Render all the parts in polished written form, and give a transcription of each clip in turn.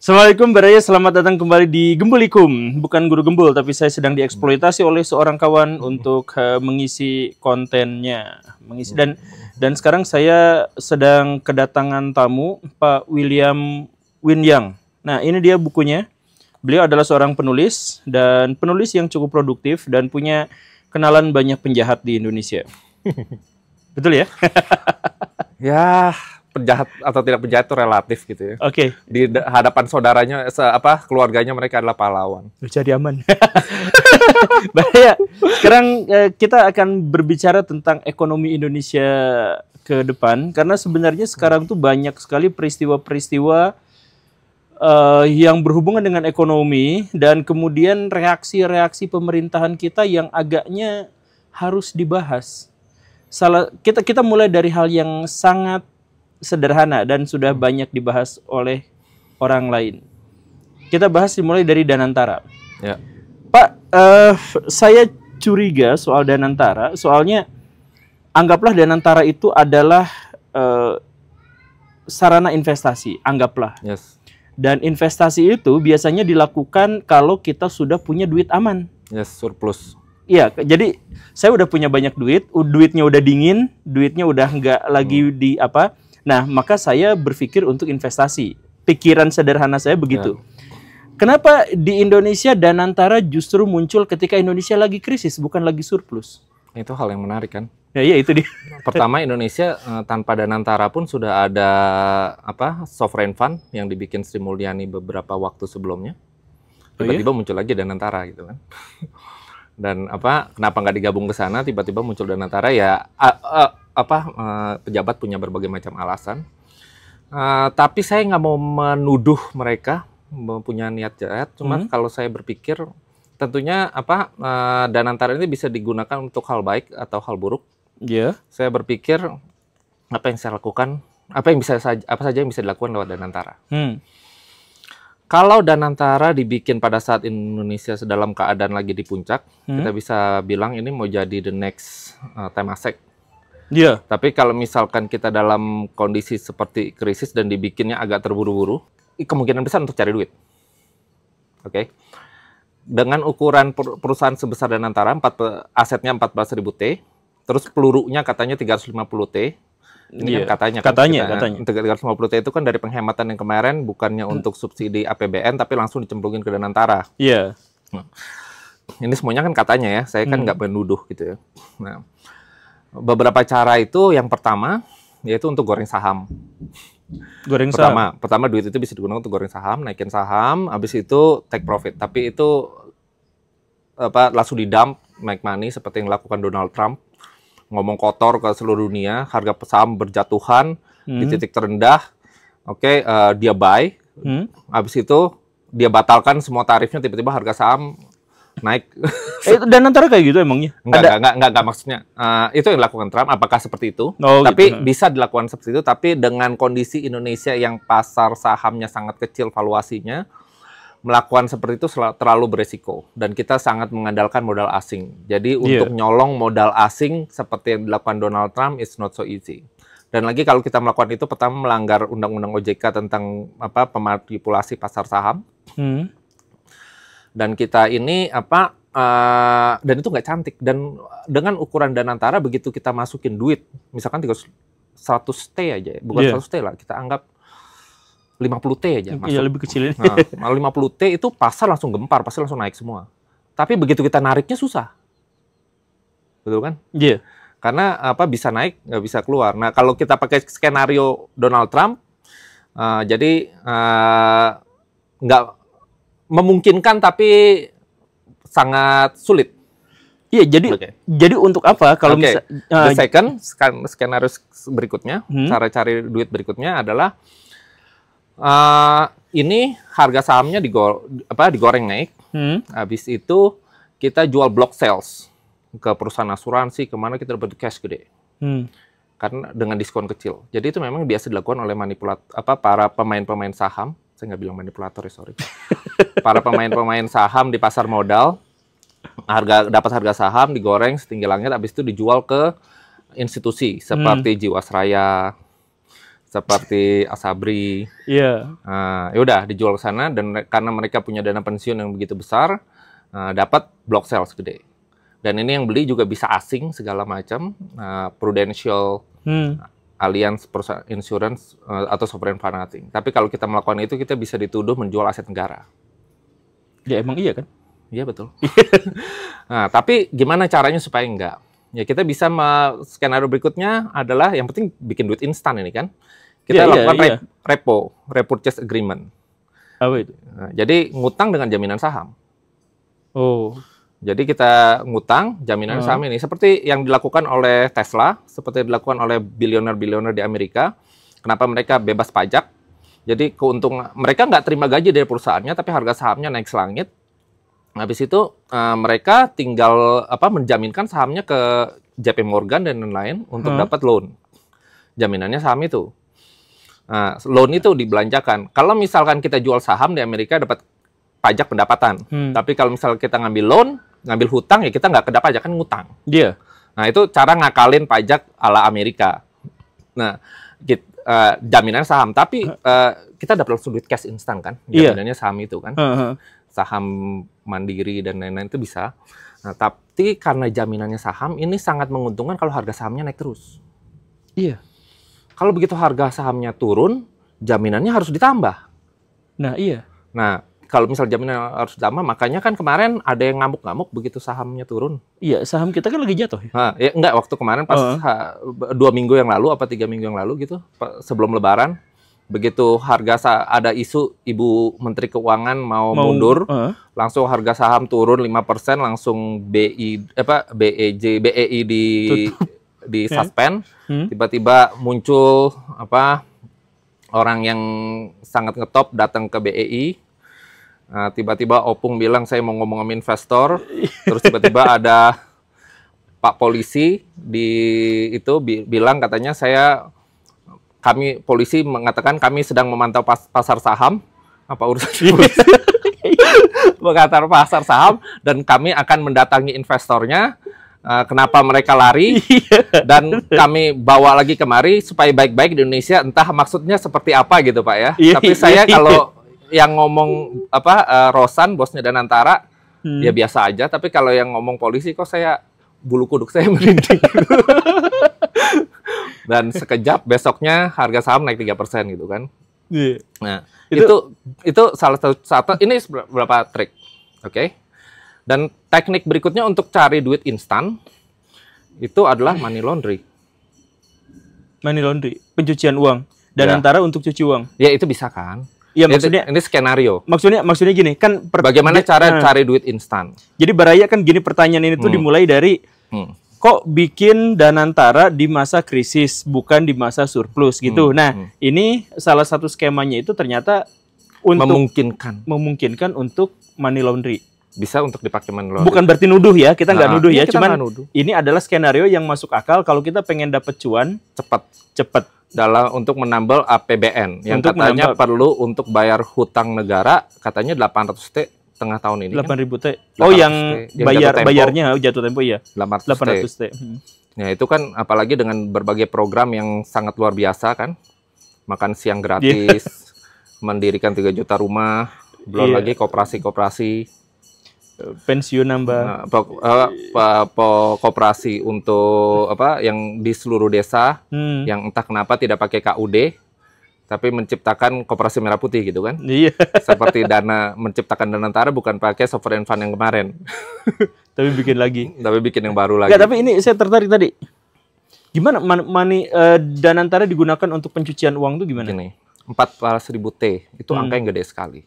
Assalamualaikum Baraya, selamat datang kembali di Gembulikum. Bukan guru gembul, tapi saya sedang dieksploitasi oleh seorang kawan untuk mengisi kontennya. Dan sekarang saya sedang kedatangan tamu, Pak William Winyang. Nah, ini dia bukunya. Beliau adalah seorang penulis, dan penulis yang cukup produktif dan punya kenalan banyak penjahat di Indonesia. Betul ya? Ya, penjahat atau tidak penjahat itu relatif gitu ya. Oke. Di hadapan saudaranya, keluarganya mereka adalah pahlawan. Cari aman. Bahaya. Sekarang kita akan berbicara tentang ekonomi Indonesia ke depan, karena sebenarnya sekarang tuh banyak sekali peristiwa-peristiwa yang berhubungan dengan ekonomi dan kemudian reaksi-reaksi pemerintahan kita yang agaknya harus dibahas. Kita mulai dari hal yang sangat sederhana dan sudah banyak dibahas oleh orang lain. Kita bahas dimulai dari Danantara. Ya. Pak, saya curiga soal Danantara, soalnya anggaplah Danantara itu adalah sarana investasi, anggaplah. Yes. Dan investasi itu biasanya dilakukan kalau kita sudah punya duit aman. Yes, surplus. Iya, jadi saya udah punya banyak duit, duitnya udah dingin, duitnya udah nggak lagi di apa. Nah, maka saya berpikir untuk investasi. Pikiran sederhana saya begitu. Ya. Kenapa di Indonesia Danantara justru muncul ketika Indonesia lagi krisis, bukan lagi surplus? Itu hal yang menarik kan? Ya, iya itu dia. Pertama, Indonesia tanpa Danantara pun sudah ada sovereign fund yang dibikin Sri Mulyani beberapa waktu sebelumnya. Tiba-tiba muncul lagi Danantara gitu kan. Dan kenapa nggak digabung ke sana? Tiba-tiba muncul Danantara ya. Pejabat punya berbagai macam alasan. Tapi saya nggak mau menuduh mereka punya niat jahat. Cuma kalau saya berpikir, tentunya Danantara ini bisa digunakan untuk hal baik atau hal buruk. Iya. Saya berpikir apa yang saya lakukan, apa saja yang bisa dilakukan lewat Danantara. Kalau Danantara dibikin pada saat Indonesia dalam keadaan lagi di puncak, kita bisa bilang ini mau jadi the next Temasek. Iya. Tapi kalau misalkan kita dalam kondisi seperti krisis dan dibikinnya agak terburu-buru, kemungkinan besar untuk cari duit. Oke. Dengan ukuran perusahaan sebesar Danantara, asetnya 14.000 T, terus pelurunya katanya 350 T. Ini kan katanya. 350 T itu kan dari penghematan yang kemarin, bukannya untuk subsidi APBN, tapi langsung dicemplungin ke Danantara. Iya. Nah, ini semuanya kan katanya ya, saya kan nggak menuduh gitu ya. Nah, beberapa cara itu, yang pertama, yaitu untuk goreng saham. Pertama duit itu bisa digunakan untuk goreng saham, naikin saham, habis itu take profit. Tapi itu langsung di-dump, make money seperti yang dilakukan Donald Trump. Ngomong kotor ke seluruh dunia, harga saham berjatuhan di titik terendah. Oke, dia buy. Habis itu dia batalkan semua tarifnya, tiba-tiba harga saham naik. Itu Danantara kayak gitu emangnya? Enggak maksudnya. Itu yang dilakukan Trump, apakah seperti itu? Tapi gitu. Bisa dilakukan seperti itu, tapi dengan kondisi Indonesia yang pasar sahamnya sangat kecil valuasinya, melakukan seperti itu terlalu beresiko. Dan kita sangat mengandalkan modal asing. Jadi untuk nyolong modal asing seperti yang dilakukan Donald Trump, it's not so easy. Dan lagi kalau kita melakukan itu, pertama melanggar Undang-Undang OJK tentang pemanipulasi pasar saham. Dan kita ini dan itu nggak cantik. Dan dengan ukuran Danantara, begitu kita masukin duit, misalkan 100 T aja, bukan 100 T lah, kita anggap 50 T aja masuk. Iya, lebih kecil. Nah, 50 T itu pasar langsung gempar, pasti langsung naik semua. Tapi begitu kita nariknya susah. Betul kan? Iya. Karena bisa naik, nggak bisa keluar. Nah, kalau kita pakai skenario Donald Trump, jadi nggak memungkinkan tapi sangat sulit. Iya, jadi untuk apa kalau The second skenario berikutnya, cara cari duit berikutnya adalah ini harga sahamnya digoreng naik. Habis itu kita jual block sales ke perusahaan asuransi, kemana kita dapat cash gede. Karena dengan diskon kecil. Jadi itu memang biasa dilakukan oleh para pemain-pemain saham. Saya nggak bilang manipulator ya, sorry. Para pemain-pemain saham di pasar modal, dapat harga saham digoreng setinggi langit, habis itu dijual ke institusi seperti Jiwasraya, seperti Asabri. Iya. Ya udah dijual ke sana dan karena mereka punya dana pensiun yang begitu besar, dapat block sales gede. Dan ini yang beli juga bisa asing segala macam, Prudential, Allianz, perusahaan insurance, atau sovereign financing. Tapi kalau kita melakukan itu, kita bisa dituduh menjual aset negara. Ya emang iya kan? Iya betul. Nah, tapi gimana caranya supaya enggak? Ya kita bisa skenario berikutnya adalah yang penting bikin duit instan ini kan. Kita lakukan repurchase agreement. Apa itu? Nah, jadi ngutang dengan jaminan saham. Oh. Jadi kita ngutang jaminan saham ini seperti yang dilakukan oleh Tesla, seperti yang dilakukan oleh bilioner-bilioner di Amerika. Kenapa mereka bebas pajak? Jadi keuntungan mereka nggak terima gaji dari perusahaannya, tapi harga sahamnya naik selangit. Habis itu mereka tinggal menjaminkan sahamnya ke JP Morgan dan lain-lain untuk dapat loan. Jaminannya saham itu. Nah, loan itu dibelanjakan. Kalau misalkan kita jual saham di Amerika dapat pajak pendapatan. Tapi kalau misalkan kita ngambil loan, ngambil hutang, ya kita nggak kena pajak, kan ngutang. Iya. Nah, itu cara ngakalin pajak ala Amerika. Nah, jaminan saham. Tapi kita dapat langsung duit cash instan kan. Jaminannya saham itu kan. Saham mandiri dan lain-lain itu bisa. Nah, tapi karena jaminannya saham, ini sangat menguntungkan kalau harga sahamnya naik terus. Iya. Kalau begitu harga sahamnya turun, jaminannya harus ditambah. Nah, iya. Nah, kalau misal jaminan harus ditambah, makanya kan kemarin ada yang ngamuk-ngamuk begitu sahamnya turun. Iya, saham kita kan lagi jatuh. Nah, ya enggak, waktu kemarin pas 2 minggu yang lalu, apa 3 minggu yang lalu gitu, sebelum Lebaran, begitu harga ada isu Ibu Menteri Keuangan mau mundur, langsung harga saham turun 5%, langsung BEI di suspend. Tiba-tiba muncul orang yang sangat ngetop datang ke BEI. Tiba-tiba Opung bilang saya mau ngomong sama investor. Terus tiba-tiba ada Pak polisi bilang katanya kami polisi mengatakan kami sedang memantau pasar saham. Apa urusan polisi? Mengantar pasar saham dan kami akan mendatangi investornya. Kenapa mereka lari? Dan kami bawa lagi kemari supaya baik-baik di Indonesia. Entah maksudnya seperti apa gitu Pak ya. Tapi saya kalau yang ngomong Rosan bosnya Danantara ya biasa aja. Tapi kalau yang ngomong polisi kok saya bulu kuduk saya merinding. Dan sekejap besoknya harga saham naik 3% gitu kan. Nah, itu salah satu ini beberapa trik. Oke. Dan teknik berikutnya untuk cari duit instan itu adalah money laundry. Money laundry, pencucian uang. Danantara untuk cuci uang. Ya itu bisa kan? Iya, maksudnya ini skenario. Maksudnya gini, kan bagaimana cara cari duit instan? Jadi Baraya kan gini, pertanyaan ini tuh dimulai dari kok bikin Danantara di masa krisis, bukan di masa surplus gitu. Nah, ini salah satu skemanya itu ternyata untuk memungkinkan untuk money laundry. Bisa untuk dipakai money laundry. Bukan berarti nuduh ya, kita nggak nuduh ya. Cuman ini adalah skenario yang masuk akal kalau kita pengen dapat cuan cepat dalam untuk menambal APBN yang untuk katanya perlu untuk bayar hutang negara, katanya 800 T tengah tahun ini. 8.000 T. Oh, yang bayarnya jatuh tempo ya. 800 T. Ya itu kan apalagi dengan berbagai program yang sangat luar biasa kan. Makan siang gratis, mendirikan 3 juta rumah, belum lagi koperasi-koperasi. Pensiun nambah. Koperasi untuk yang di seluruh desa yang entah kenapa tidak pakai KUD tapi menciptakan koperasi merah putih gitu kan. Iya. Seperti menciptakan Danantara bukan pakai sovereign fund yang kemarin. Tapi bikin lagi. Tapi bikin yang baru lagi. Nggak, tapi ini saya tertarik tadi. Gimana Danantara digunakan untuk pencucian uang tuh gimana? Gini, 14.000 T itu angka yang gede sekali.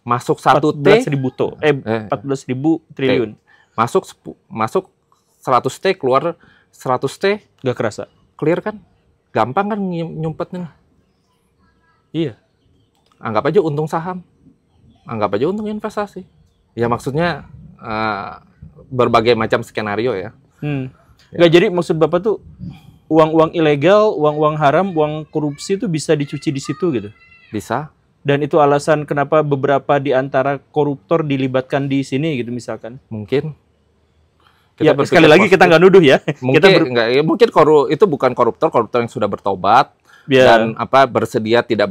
Masuk 1 T 14.000 triliun. Masuk 100 T, keluar 100 T, nggak kerasa. Clear kan? Gampang kan nyumpetnya. Iya. Anggap aja untung saham. Anggap aja untung investasi. Ya maksudnya berbagai macam skenario ya. Nggak, jadi maksud Bapak tuh uang-uang ilegal, uang-uang haram, uang korupsi itu bisa dicuci di situ gitu? Bisa. Dan itu alasan kenapa beberapa di antara koruptor dilibatkan di sini gitu misalkan. Mungkin. Ya, sekali lagi kita nggak nuduh ya. Mungkin itu bukan koruptor yang sudah bertobat dan bersedia tidak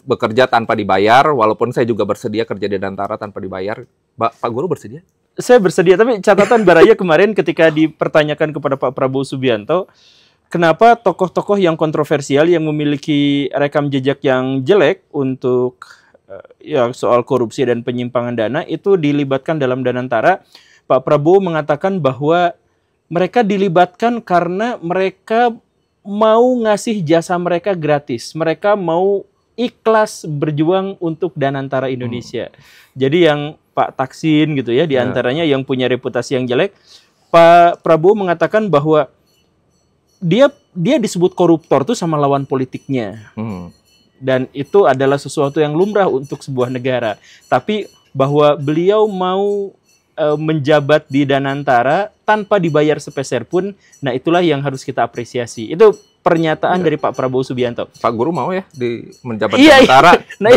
bekerja tanpa dibayar, walaupun saya juga bersedia kerja di Danantara tanpa dibayar. Pak Guru bersedia? Saya bersedia, tapi catatan Baraya kemarin ketika dipertanyakan kepada Pak Prabowo Subianto, kenapa tokoh-tokoh yang kontroversial yang memiliki rekam jejak yang jelek untuk soal korupsi dan penyimpangan dana itu dilibatkan dalam Danantara, Pak Prabowo mengatakan bahwa mereka dilibatkan karena mereka mau ngasih jasa mereka gratis. Mereka mau ikhlas berjuang untuk Danantara Indonesia. Jadi yang Pak Taksin gitu ya, diantaranya yang punya reputasi yang jelek, Pak Prabowo mengatakan bahwa dia disebut koruptor tuh sama lawan politiknya. Dan itu adalah sesuatu yang lumrah untuk sebuah negara. Tapi bahwa beliau mau menjabat di Danantara tanpa dibayar sepeser pun, nah itulah yang harus kita apresiasi. Itu pernyataan dari Pak Prabowo Subianto. Pak Guru mau ya menjabat di Danantara? Nah,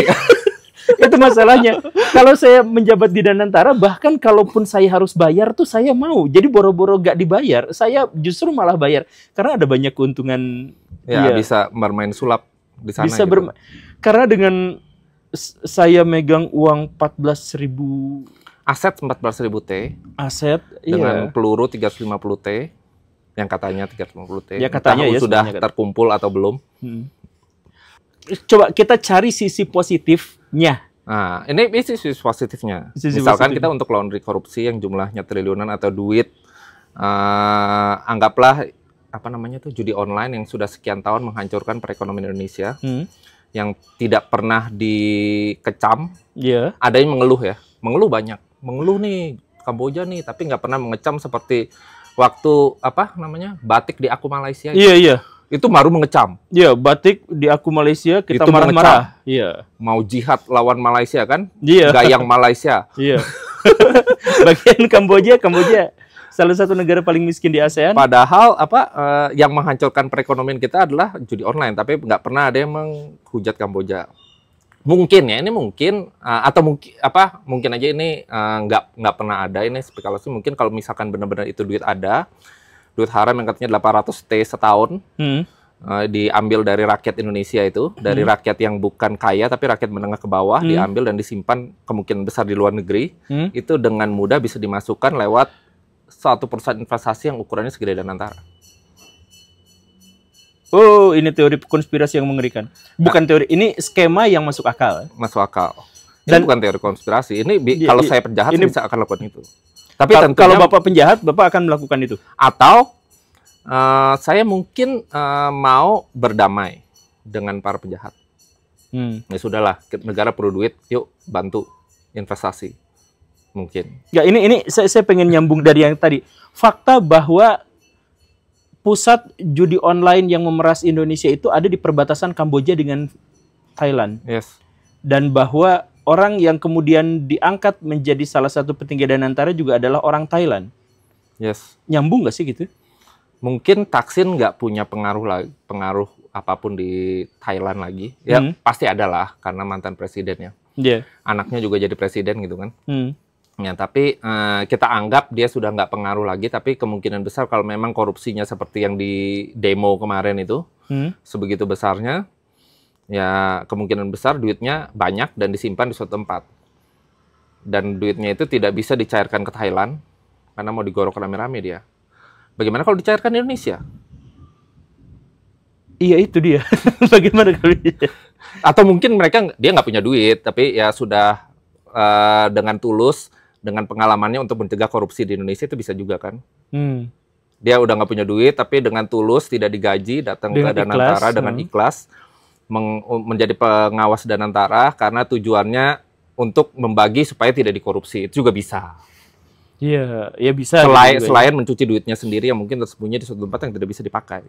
itu masalahnya. Kalau saya menjabat di Danantara, bahkan kalaupun saya harus bayar tuh saya mau. Jadi boro-boro gak dibayar, saya justru malah bayar. Karena ada banyak keuntungan. Ya, bisa bermain sulap di sana. Bisa gitu. Karena dengan saya megang uang 14.000 aset 14.000 T. Aset dengan peluru 350 T. Yang katanya 350 T. Ya katanya ya, sudah terkumpul atau belum. Coba kita cari sisi positifnya. Nah, ini sisi positifnya. Misalkan kita untuk laundry korupsi yang jumlahnya triliunan atau duit, anggaplah judi online yang sudah sekian tahun menghancurkan perekonomian Indonesia, yang tidak pernah dikecam. Ada yang mengeluh banyak, mengeluh nih Kamboja nih, tapi nggak pernah mengecam seperti waktu batik di Aku Malaysia. Itu baru mengecam. Iya, batik di Aku Malaysia kita marah-marah. Iya. Mau jihad lawan Malaysia kan? Iya. Gayang Malaysia. Iya. Bagian Kamboja salah satu negara paling miskin di ASEAN. Padahal yang menghancurkan perekonomian kita adalah judi online, tapi nggak pernah ada yang menghujat Kamboja. Mungkin ya, ini mungkin atau mungkin aja ini nggak pernah ada, ini spekulasi. Mungkin kalau misalkan benar-benar itu duit haram yang katanya 800 T setahun, diambil dari rakyat Indonesia itu, dari rakyat yang bukan kaya tapi rakyat menengah ke bawah, diambil dan disimpan kemungkinan besar di luar negeri, itu dengan mudah bisa dimasukkan lewat suatu perusahaan investasi yang ukurannya segede Danantara. Oh, ini teori konspirasi yang mengerikan. Bukan teori, ini skema yang masuk akal. Masuk akal. Ini bukan teori konspirasi. Ini kalau saya penjahat bisa akan lakukan itu. Tapi tentunya, kalau Bapak penjahat, Bapak akan melakukan itu. Atau saya mungkin mau berdamai dengan para penjahat. Ya sudahlah, negara perlu duit, yuk bantu investasi. Mungkin. Ya, ini saya pengen nyambung dari yang tadi. Fakta bahwa pusat judi online yang memeras Indonesia itu ada di perbatasan Kamboja dengan Thailand. Yes. Dan bahwa orang yang kemudian diangkat menjadi salah satu petinggi Danantara juga adalah orang Thailand. Yes. Nyambung nggak sih gitu? Mungkin Taksin nggak punya pengaruh apapun di Thailand lagi. Ya pasti ada lah, karena mantan presidennya. Anaknya juga jadi presiden gitu kan. Ya, tapi kita anggap dia sudah nggak pengaruh lagi, tapi kemungkinan besar kalau memang korupsinya seperti yang di demo kemarin itu, sebegitu besarnya, ya kemungkinan besar duitnya banyak dan disimpan di suatu tempat. Dan duitnya itu tidak bisa dicairkan ke Thailand, karena mau digorok rame-rame dia. Bagaimana kalau dicairkan di Indonesia? Iya, itu dia. Bagaimana kalau dia? Atau mungkin dia nggak punya duit, tapi ya sudah dengan tulus, dengan pengalamannya untuk mencegah korupsi di Indonesia itu bisa juga kan. Dia udah nggak punya duit, tapi dengan tulus, tidak digaji, datang ke Danantara dengan ikhlas, menjadi pengawas Danantara karena tujuannya untuk membagi supaya tidak dikorupsi. Itu juga bisa. Iya, ya bisa. Selain mencuci duitnya sendiri yang mungkin tersembunyi di suatu tempat yang tidak bisa dipakai.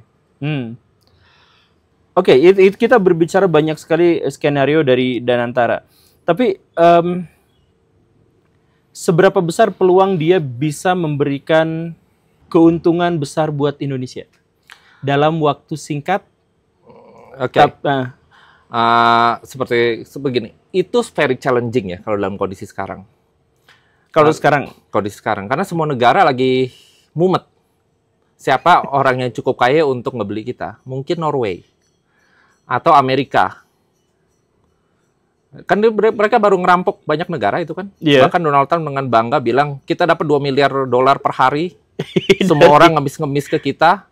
Oke, kita berbicara banyak sekali skenario dari Danantara. Tapi seberapa besar peluang dia bisa memberikan keuntungan besar buat Indonesia dalam waktu singkat? Oke. Seperti begini, itu very challenging ya kalau dalam kondisi sekarang. Kondisi sekarang, karena semua negara lagi mumet. Siapa orang yang cukup kaya untuk ngebeli kita? Mungkin Norway. atau Amerika. Kan mereka baru ngerampok banyak negara itu kan. Iya. Bahkan Donald Trump dengan bangga bilang, kita dapat $2 miliar per hari. Semua orang ngemis-ngemis ke kita,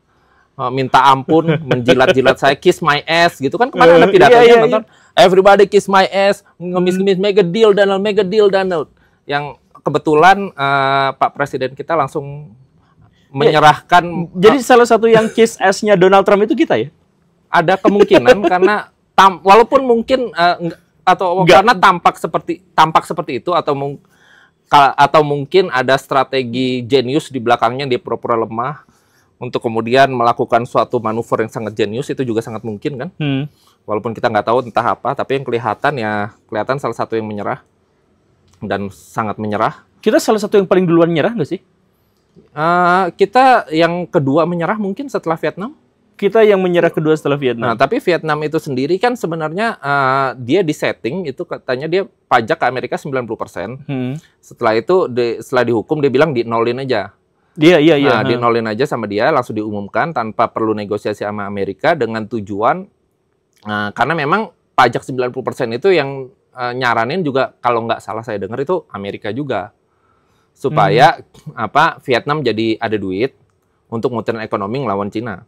minta ampun, menjilat-jilat saya, kiss my ass gitu kan. Kemarin ada pidatonya nonton, everybody kiss my ass, ngemis-ngemis, mega deal Donald. Yang kebetulan Pak Presiden kita langsung menyerahkan. Jadi salah satu yang kiss ass-nya Donald Trump itu kita ya? Ada kemungkinan karena walaupun mungkin karena tampak seperti itu atau mungkin ada strategi jenius di belakangnya, dia pura-pura lemah untuk kemudian melakukan suatu manuver yang sangat jenius, itu juga sangat mungkin kan. Walaupun kita nggak tahu entah apa, tapi yang kelihatan salah satu yang menyerah dan sangat menyerah. Kita salah satu yang paling duluan nyerah nggak sih? Kita yang kedua menyerah mungkin setelah Vietnam. Kita yang menyerah kedua setelah Vietnam. Nah, tapi Vietnam itu sendiri kan sebenarnya dia disetting itu katanya dia pajak ke Amerika 90%. Setelah itu setelah dihukum dia bilang dinolin aja. Iya. Nah, dinolin aja sama dia, langsung diumumkan tanpa perlu negosiasi sama Amerika dengan tujuan karena memang pajak 90% itu yang nyaranin juga, kalau nggak salah saya dengar itu Amerika juga. Supaya Vietnam jadi ada duit untuk muterin ekonomi ngelawan Cina.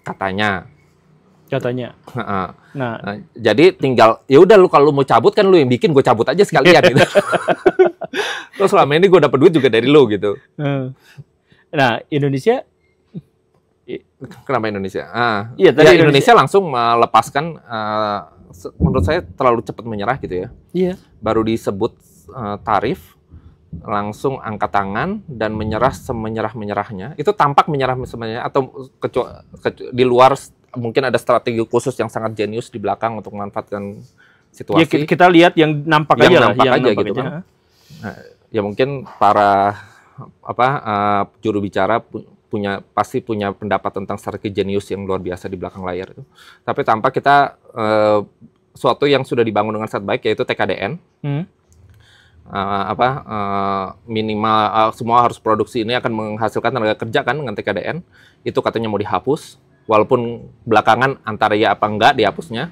Katanya. Nah, jadi tinggal ya udah, lu kalau mau cabut kan lu yang bikin, gue cabut aja sekalian gitu. Terus selama ini gue dapet duit juga dari lu gitu. Nah, Indonesia kenapa Indonesia? Iya, tadi Indonesia langsung melepaskan, menurut saya terlalu cepat menyerah gitu ya. Iya. Baru disebut tarif, langsung angkat tangan dan menyerah semenyerah-menyerahnya. Itu tampak menyerah sebenarnya, atau di luar mungkin ada strategi khusus yang sangat jenius di belakang untuk memanfaatkan situasi. Ya, kita lihat yang nampak aja gitu kan. Nah, ya mungkin para juru bicara pasti punya pendapat tentang strategi jenius yang luar biasa di belakang layar itu. Tapi tampak kita suatu yang sudah dibangun dengan sangat baik, yaitu TKDN. Minimal semua harus produksi ini akan menghasilkan tenaga kerja kan dengan TKDN. Itu katanya mau dihapus, walaupun belakangan antara ya apa enggak dihapusnya.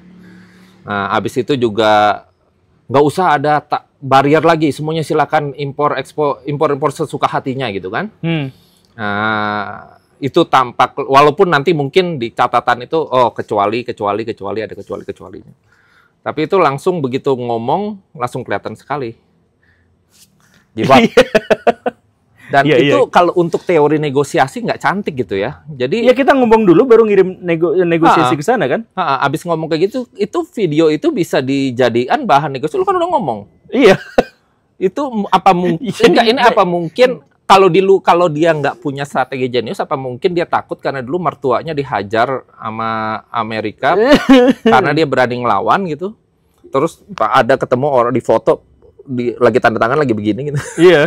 Habis itu juga nggak usah ada barrier lagi, semuanya silakan impor sesuka hatinya gitu kan. Itu tampak, walaupun nanti mungkin di catatan itu kecuali ada kecualinya. Tapi itu langsung begitu ngomong langsung kelihatan sekali. Dan itu kalau untuk teori negosiasi nggak cantik gitu ya. Jadi ya kita ngomong dulu baru ngirim negosiasi ke sana kan. Abis ngomong kayak gitu, itu video itu bisa dijadikan bahan negosiasi. Lu kan udah ngomong. Iya. Itu apa mungkin? Apa mungkin kalau dia nggak punya strategi jenius, apa mungkin dia takut karena dulu mertuanya dihajar sama Amerika karena dia berani ngelawan gitu. Terus ada ketemu orang di foto lagi tanda tangan lagi begini gitu. Iya.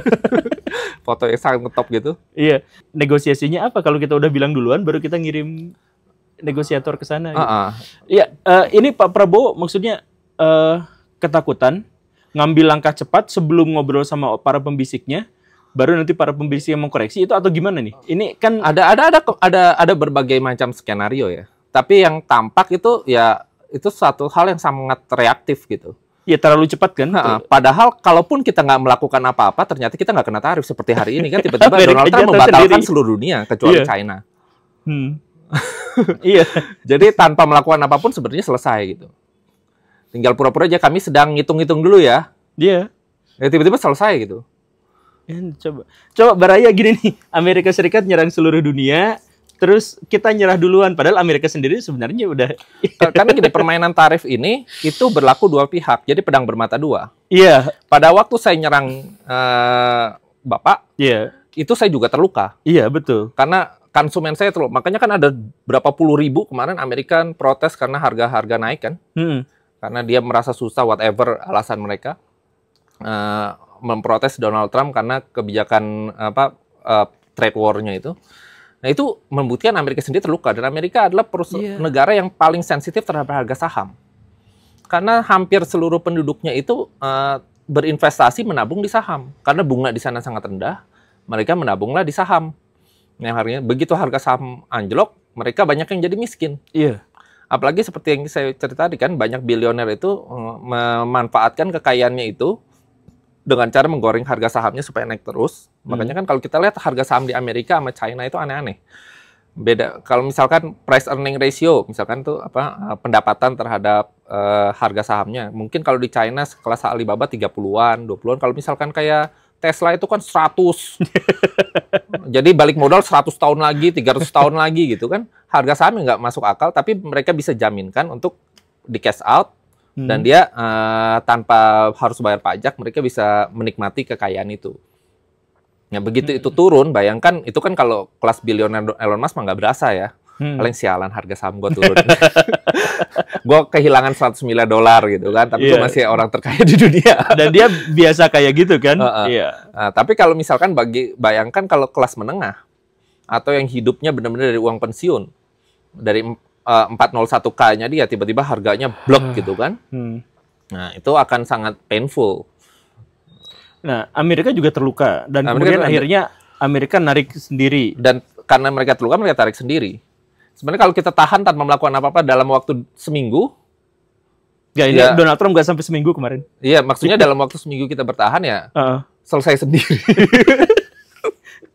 Foto yang sangat ngetop gitu. Iya. Negosiasinya apa kalau kita udah bilang duluan baru kita ngirim negosiator ke sana gitu. Iya, ini Pak Prabowo maksudnya ketakutan ngambil langkah cepat sebelum ngobrol sama para pembisiknya, baru nanti para pembisik yang mengkoreksi itu, atau gimana nih? Ini kan ada berbagai macam skenario ya. Tapi yang tampak itu ya itu satu hal yang sangat reaktif gitu. Ya terlalu cepat kan. Padahal kalaupun kita nggak melakukan apa-apa, ternyata kita nggak kena tarif seperti hari ini kan, tiba-tiba Donald Trump membatalkan seluruh dunia kecuali China. Iya. Jadi tanpa melakukan apapun sebenarnya selesai gitu. Tinggal pura-pura aja kami sedang ngitung-ngitung dulu ya. Iya. Ya tiba-tiba selesai gitu. Coba Baraya gini nih, Amerika Serikat nyerang seluruh dunia, terus kita nyerah duluan, padahal Amerika sendiri sebenarnya udah. Karena gini, permainan tarif ini itu berlaku dua pihak, jadi pedang bermata dua. Iya. Pada waktu saya nyerang Bapak, itu saya juga terluka. Iya, betul. Karena konsumen saya terluka. Makanya kan ada berapa puluh ribu kemarin Amerika protes karena harga-harga naik kan. Karena dia merasa susah, whatever alasan mereka. Memprotes Donald Trump karena kebijakan trade war-nya itu. Nah, itu membuktikan Amerika sendiri terluka, dan Amerika adalah negara yang paling sensitif terhadap harga saham. Karena hampir seluruh penduduknya itu berinvestasi menabung di saham. Karena bunga di sana sangat rendah, mereka menabunglah di saham. Yang harganya begitu harga saham anjlok, mereka banyak yang jadi miskin. Iya. Apalagi seperti yang saya cerita tadi kan, banyak bilioner itu memanfaatkan kekayaannya itu dengan cara menggoreng harga sahamnya supaya naik terus. Makanya kan kalau kita lihat harga saham di Amerika sama China itu aneh-aneh. Beda. Kalau misalkan price earning ratio, misalkan tuh pendapatan terhadap harga sahamnya. Mungkin kalau di China sekelas Alibaba 30-an, 20-an. Kalau misalkan kayak Tesla itu kan 100. Jadi balik modal 100 tahun lagi, 300 tahun lagi gitu kan. Harga sahamnya nggak masuk akal, tapi mereka bisa jaminkan untuk di cash out. Dan dia tanpa harus bayar pajak, mereka bisa menikmati kekayaan itu. Ya begitu itu turun, bayangkan itu kan kalau kelas bilioner Elon Musk mah nggak berasa ya. Paling sialan harga saham gue turun. Gue kehilangan $100 miliar gitu kan, tapi gue masih orang terkaya di dunia. Dan dia biasa kayak gitu kan. Nah, tapi kalau misalkan bayangkan kalau kelas menengah atau yang hidupnya benar-benar dari uang pensiun, dari 401k-nya dia tiba-tiba harganya blok gitu kan. Nah, itu akan sangat painful. Nah, Amerika juga terluka dan kemudian akhirnya Amerika narik sendiri. Dan karena mereka terluka, mereka tarik sendiri. Sebenarnya kalau kita tahan tanpa melakukan apa-apa dalam waktu seminggu, ini Donald Trump nggak sampai seminggu kemarin. Iya, maksudnya dalam waktu seminggu kita bertahan ya selesai sendiri.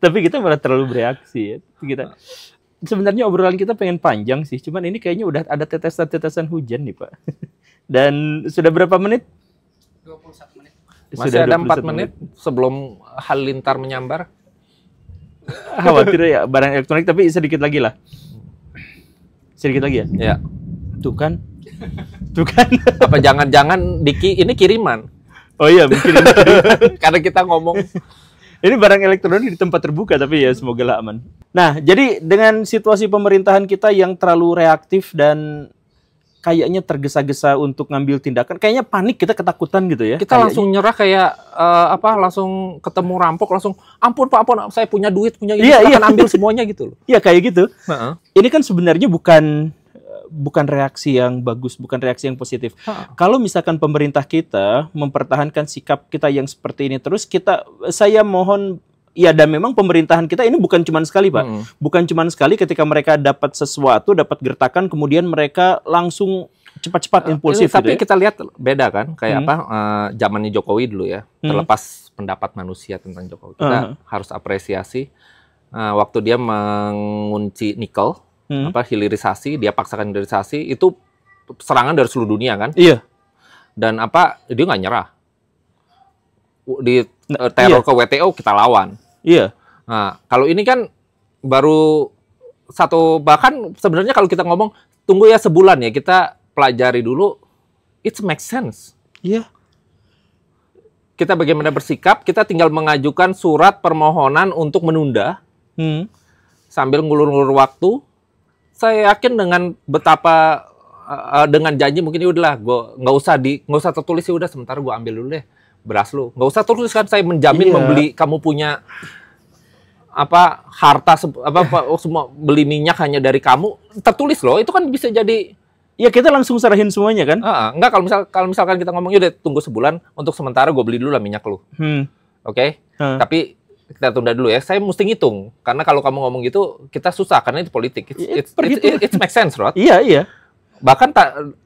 Tapi kita malah terlalu bereaksi ya. Sebenarnya obrolan kita pengen panjang sih, cuman ini kayaknya udah ada tetesan-tetesan hujan nih Pak. Dan sudah berapa menit? 21 menit. Masih ada 4 menit sebelum halilintar menyambar. Khawatir ya barang elektronik, tapi sedikit lagi lah. Sedikit lagi ya? Ya. Tuh kan? Tuh kan? Apa jangan-jangan ini kiriman? Oh iya, mungkin ini kiriman. Karena kita ngomong. Ini barang elektronik di tempat terbuka, tapi ya semoga lah aman. Nah, jadi dengan situasi pemerintahan kita yang terlalu reaktif dan kayaknya tergesa-gesa untuk ngambil tindakan, kayaknya panik, kita ketakutan gitu ya. Kita langsung nyerah kayak langsung ketemu rampok, langsung ampun Pak, ampun, saya punya duit, punya ini, akan ambil semuanya gitu loh. Iya kayak gitu. Ini kan sebenarnya bukan reaksi yang bagus, bukan reaksi yang positif. Kalau misalkan pemerintah kita mempertahankan sikap kita yang seperti ini terus, saya mohon. Ya, dan memang pemerintahan kita ini bukan cuma sekali, Pak. Bukan cuma sekali ketika mereka dapat sesuatu, dapat gertakan, kemudian mereka langsung cepat-cepat impulsif. Tapi kita lihat beda kan, kayak zamannya Jokowi dulu ya. Terlepas pendapat manusia tentang Jokowi, kita harus apresiasi waktu dia mengunci nikel, hilirisasi, dia paksakan hilirisasi, itu serangan dari seluruh dunia kan. Iya. Dan dia nggak nyerah. Di teror ke WTO kita lawan. Iya. Nah, kalau ini kan baru bahkan sebenarnya kalau kita ngomong tunggu ya sebulan ya, kita pelajari dulu, it makes sense. Iya. Kita bagaimana bersikap, kita tinggal mengajukan surat permohonan untuk menunda sambil ngulur-ngulur waktu. Saya yakin dengan betapa dengan janji mungkin udahlah, nggak usah tertulis, ya udah sementara gue ambil dulu deh beras lu. Nggak usah terus kan saya menjamin membeli kamu punya harta semua, beli minyak hanya dari kamu, tertulis loh, itu kan bisa jadi. Ya kita langsung serahin semuanya kan? Enggak, kalau misalkan kita ngomong udah tunggu sebulan untuk sementara gue beli dulu lah minyak lu. Oke? Tapi kita tunda dulu ya. Saya mesti ngitung karena kalau kamu ngomong gitu kita susah karena itu politik. It makes sense, right? Iya. Bahkan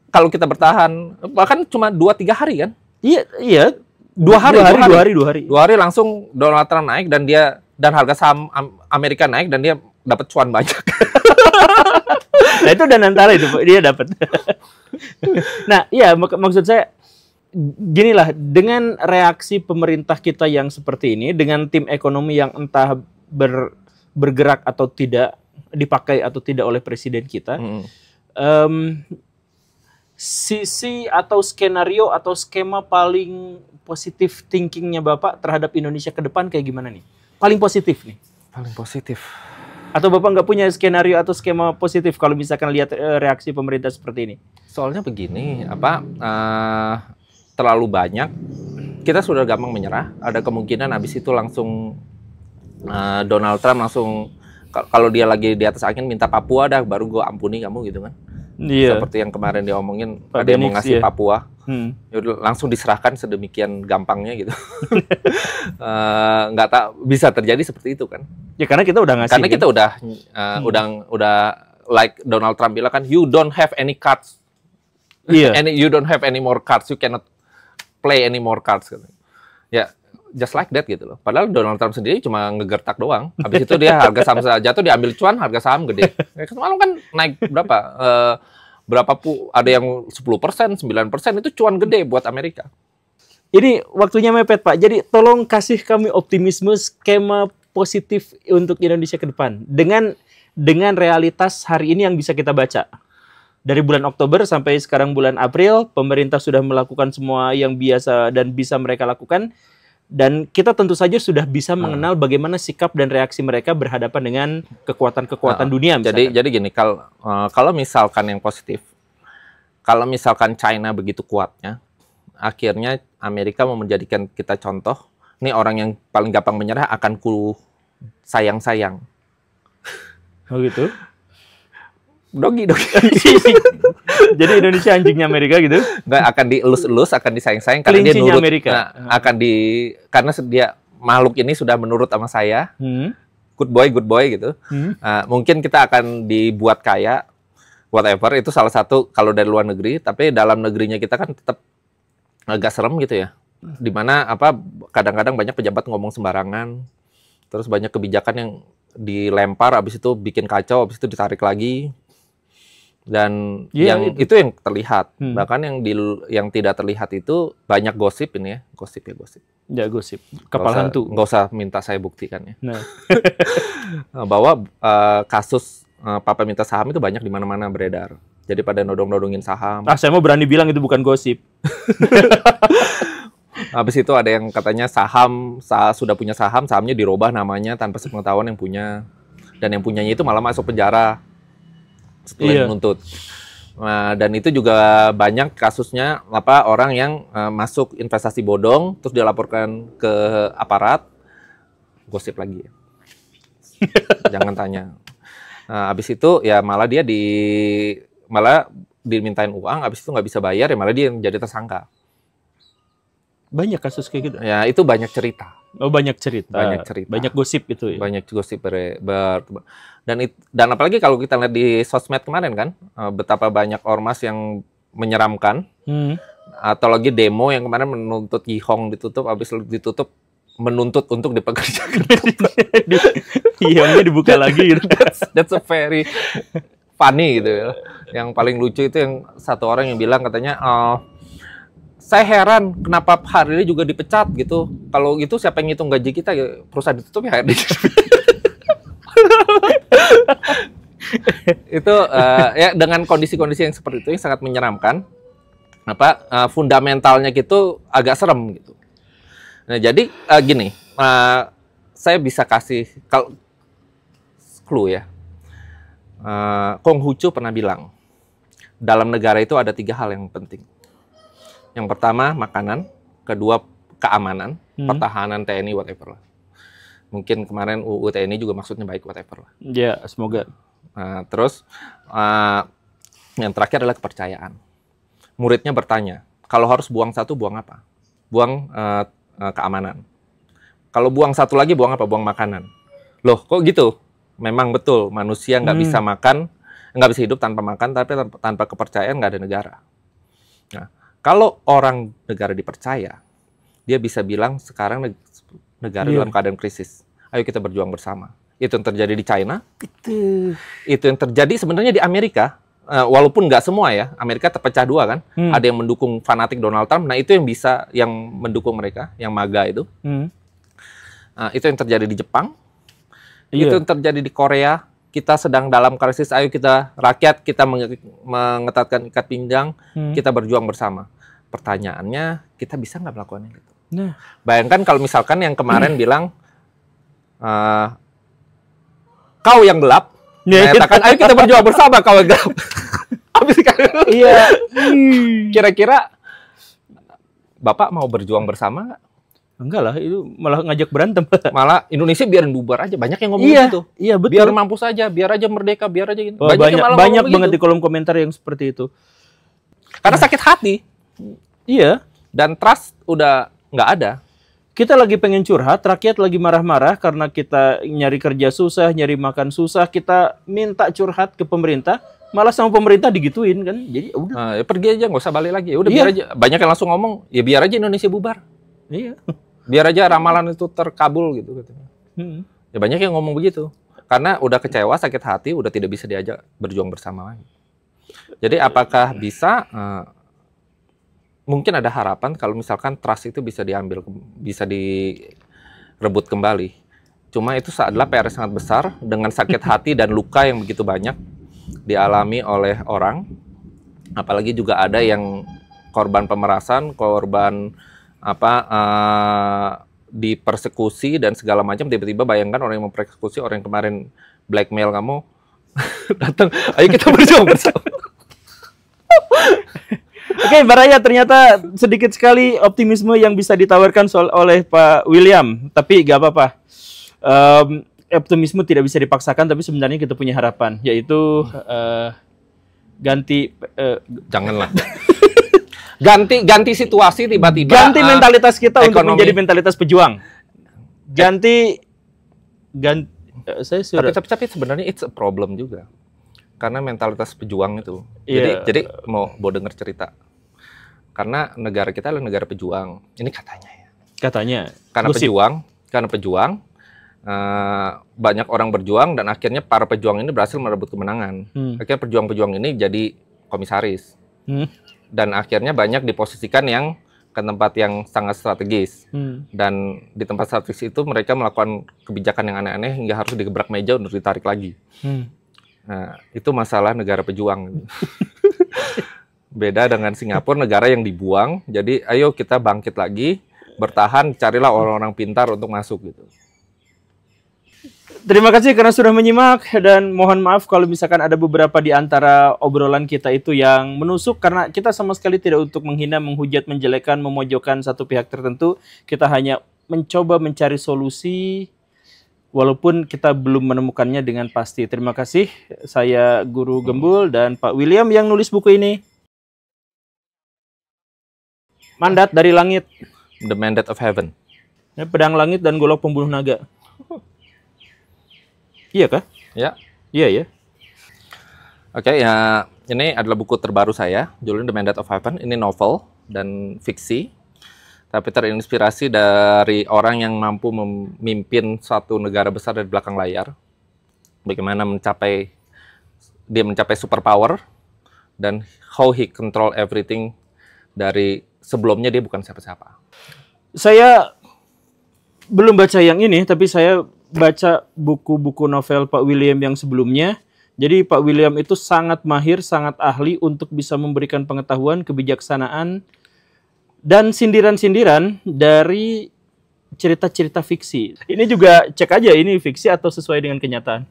kalau kita bertahan bahkan cuma 2-3 hari kan? Iya. 2 hari. 2 hari langsung Donald Trump naik dan harga saham Amerika naik dan dia dapat cuan banyak. Nah itu dan antara itu dia dapat. Nah iya maksud saya ginilah, dengan reaksi pemerintah kita yang seperti ini, dengan tim ekonomi yang entah bergerak atau tidak, dipakai atau tidak oleh presiden kita. Sisi atau skenario atau skema paling positif thinkingnya Bapak terhadap Indonesia ke depan kayak gimana nih? Paling positif nih. Paling positif. Atau Bapak nggak punya skenario atau skema positif kalau misalkan lihat reaksi pemerintah seperti ini? Soalnya begini, terlalu banyak, kita sudah gampang menyerah. Ada kemungkinan habis itu langsung Donald Trump langsung, kalau dia lagi di atas angin minta Papua dah, baru gue ampuni kamu gitu kan. Iya. Seperti yang kemarin dia omongin, ada yang mau ngasih Papua, yaudah langsung diserahkan sedemikian gampangnya gitu. Nggak bisa terjadi seperti itu kan? Ya karena kita udah ngasih. Karena kita udah like Donald Trump bilang kan, you don't have any cards. Iya. And you don't have any more cards, you cannot play any more cards. Ya, just like that gitu loh. Padahal Donald Trump sendiri cuma ngegertak doang. Habis itu dia harga saham jatuh, diambil cuan, harga saham gede. Semalam kan naik berapa? Ada yang 10%, 9%, itu cuan gede buat Amerika. Ini waktunya mepet, Pak. Jadi tolong kasih kami optimisme, skema positif untuk Indonesia ke depan. Dengan realitas hari ini yang bisa kita baca. Dari bulan Oktober sampai sekarang bulan April, pemerintah sudah melakukan semua yang biasa dan bisa mereka lakukan. Dan kita tentu saja sudah bisa mengenal bagaimana sikap dan reaksi mereka berhadapan dengan kekuatan-kekuatan dunia. Misalkan. Jadi gini, kalau misalkan yang positif, kalau misalkan China begitu kuatnya, akhirnya Amerika mau menjadikan kita contoh, nih orang yang paling gampang menyerah akan ku sayang-sayang. Oh gitu? Dogi. Jadi Indonesia anjingnya Amerika gitu? Nggak, akan dielus-elus, akan disayang-sayang karena dia nurut. Amerika. Nah, karena dia makhluk ini sudah menurut sama saya. Good boy gitu. Mungkin kita akan dibuat kaya, whatever, itu salah satu kalau dari luar negeri, tapi dalam negerinya kita kan tetap agak serem gitu ya. Dimana kadang-kadang banyak pejabat ngomong sembarangan, terus banyak kebijakan yang dilempar, habis itu bikin kacau, habis itu ditarik lagi. Dan itu yang terlihat. Bahkan yang tidak terlihat itu banyak gosip ini ya. Gosip. Ya, gosip. Kapal hantu. Nggak usah minta saya buktikan ya. Nah. Bahwa kasus Papa minta saham itu banyak di mana-mana beredar. Jadi pada nodong-nodongin saham. Saya mau berani bilang itu bukan gosip. Habis itu ada yang katanya sudah punya sahamnya dirubah namanya tanpa sepengetahuan yang punya. Dan yang punyanya itu malah masuk penjara setelah menuntut. Nah, dan itu juga banyak kasusnya orang yang masuk investasi bodong terus dilaporkan ke aparat, gosip lagi. Jangan tanya. Nah, habis itu ya malah dimintain uang, habis itu nggak bisa bayar, ya malah dia yang jadi tersangka. Banyak kasus kayak gitu. Ya itu banyak cerita. Oh, banyak cerita. Banyak gosip itu ya. Banyak gosip dan apalagi kalau kita lihat di sosmed kemarin kan, betapa banyak ormas yang menyeramkan. Atau lagi demo yang kemarin menuntut Yihong ditutup, habis ditutup menuntut untuk dipekerjakan. Yihongnya dibuka lagi gitu. That's a very funny gitu ya. Yang paling lucu itu yang satu orang yang bilang katanya, saya heran kenapa HRD juga dipecat gitu. Kalau gitu siapa yang ngitung gaji kita, ya perusahaan ditutup ya HRD. Itu ya dengan kondisi-kondisi yang seperti itu yang sangat menyeramkan. Fundamentalnya gitu agak serem gitu. Nah, jadi gini, saya bisa kasih clue ya. Konghucu pernah bilang, dalam negara itu ada 3 hal yang penting. Yang pertama makanan, kedua keamanan, pertahanan TNI whatever lah. Mungkin kemarin UU TNI juga maksudnya baik whatever lah. Ya, semoga. Terus yang terakhir adalah kepercayaan. Muridnya bertanya, kalau harus buang satu, buang apa? Buang keamanan. Kalau buang satu lagi, buang apa? Buang makanan. Loh, kok gitu? Memang betul, manusia nggak bisa makan, nggak bisa hidup tanpa makan, tapi tanpa kepercayaan nggak ada negara. Nah, kalau orang negara dipercaya, dia bisa bilang sekarang negara dalam keadaan krisis. Ayo kita berjuang bersama. Itu yang terjadi di China. Itu yang terjadi sebenarnya di Amerika. Walaupun nggak semua ya, Amerika terpecah 2 kan. Ada yang mendukung fanatik Donald Trump. Nah itu yang mendukung mereka, yang MAGA itu. Itu yang terjadi di Jepang. Itu yang terjadi di Korea. Kita sedang dalam krisis. Ayo kita rakyat, kita mengetatkan ikat pinggang, kita berjuang bersama. Pertanyaannya, kita bisa nggak melakukan itu? Nah, bayangkan kalau misalkan yang kemarin bilang, kau yang gelap, menyatakan, ayo kita berjuang bersama, kau yang gelap. Kira-kira Bapak mau berjuang bersama nggak? Enggak lah, itu malah ngajak berantem. Malah Indonesia biarin bubar aja, banyak yang ngomong gitu. Iya, betul. Biar mampus aja, biar aja merdeka, biar aja gitu. Banyak banget di kolom komentar yang seperti itu. Karena sakit hati. Iya. Dan trust udah nggak ada. Kita lagi pengen curhat, rakyat lagi marah-marah karena kita nyari kerja susah, nyari makan susah, kita minta curhat ke pemerintah, malah sama pemerintah digituin kan. Jadi udah. Nah, ya pergi aja, nggak usah balik lagi. Ya udah Iya. biar aja. Banyak yang langsung ngomong, ya biar aja Indonesia bubar. Iya. Biar aja ramalan itu terkabul gitu katanya. Hmm. Ya banyak yang ngomong begitu. Karena udah kecewa, sakit hati, udah tidak bisa diajak berjuang bersama lagi. Jadi apakah bisa mungkin ada harapan kalau misalkan trust itu bisa diambil, bisa direbut kembali. Cuma itu adalah PR sangat besar dengan sakit hati dan luka yang begitu banyak dialami oleh orang. Apalagi juga ada yang korban pemerasan, korban dipersekusi dan segala macam. Tiba-tiba bayangkan orang yang mempersekusi, orang yang kemarin blackmail kamu datang, ayo kita berjuang bersama. Oke, Baraya, ternyata sedikit sekali optimisme yang bisa ditawarkan oleh Pak William. Tapi gak apa-apa. Optimisme tidak bisa dipaksakan, tapi sebenarnya kita punya harapan, yaitu ganti janganlah ganti situasi tiba-tiba, ganti mentalitas kita untuk ekonomi. menjadi mentalitas pejuang, ganti saya sudah tapi sebenarnya it's a problem juga karena mentalitas pejuang itu. Iya. Jadi mau denger cerita, karena negara kita adalah negara pejuang ini katanya ya, karena gosip. pejuang banyak orang berjuang dan akhirnya para pejuang ini berhasil merebut kemenangan. Akhirnya pejuang-pejuang ini jadi komisaris. Dan akhirnya banyak diposisikan yang ke tempat yang sangat strategis. Dan di tempat strategis itu mereka melakukan kebijakan yang aneh-aneh hingga harus digebrak meja untuk ditarik lagi. Nah, itu masalah negara pejuang. Beda dengan Singapura, negara yang dibuang. Jadi ayo kita bangkit lagi, bertahan, carilah orang-orang pintar untuk masuk gitu. Terima kasih karena sudah menyimak, dan mohon maaf kalau misalkan ada beberapa di antara obrolan kita itu yang menusuk, karena kita sama sekali tidak untuk menghina, menghujat, menjelekkan, memojokkan satu pihak tertentu. Kita hanya mencoba mencari solusi walaupun kita belum menemukannya dengan pasti. Terima kasih, saya Guru Gembul dan Pak William yang nulis buku ini. Mandat dari Langit. The Mandate of Heaven. Pedang Langit dan Golok Pembunuh Naga. Iya kah? Ya. Iya ya. Oke, ya ini adalah buku terbaru saya, judulnya The Mandate of Heaven. Ini novel dan fiksi, tapi terinspirasi dari orang yang mampu memimpin suatu negara besar dari belakang layar. Bagaimana dia mencapai superpower dan how he control everything dari sebelumnya dia bukan siapa-siapa. Saya belum baca yang ini, tapi saya baca buku-buku novel Pak William yang sebelumnya. Jadi Pak William itu sangat mahir, sangat ahli untuk bisa memberikan pengetahuan, kebijaksanaan, dan sindiran-sindiran dari cerita-cerita fiksi. Ini juga cek aja ini fiksi atau sesuai dengan kenyataan.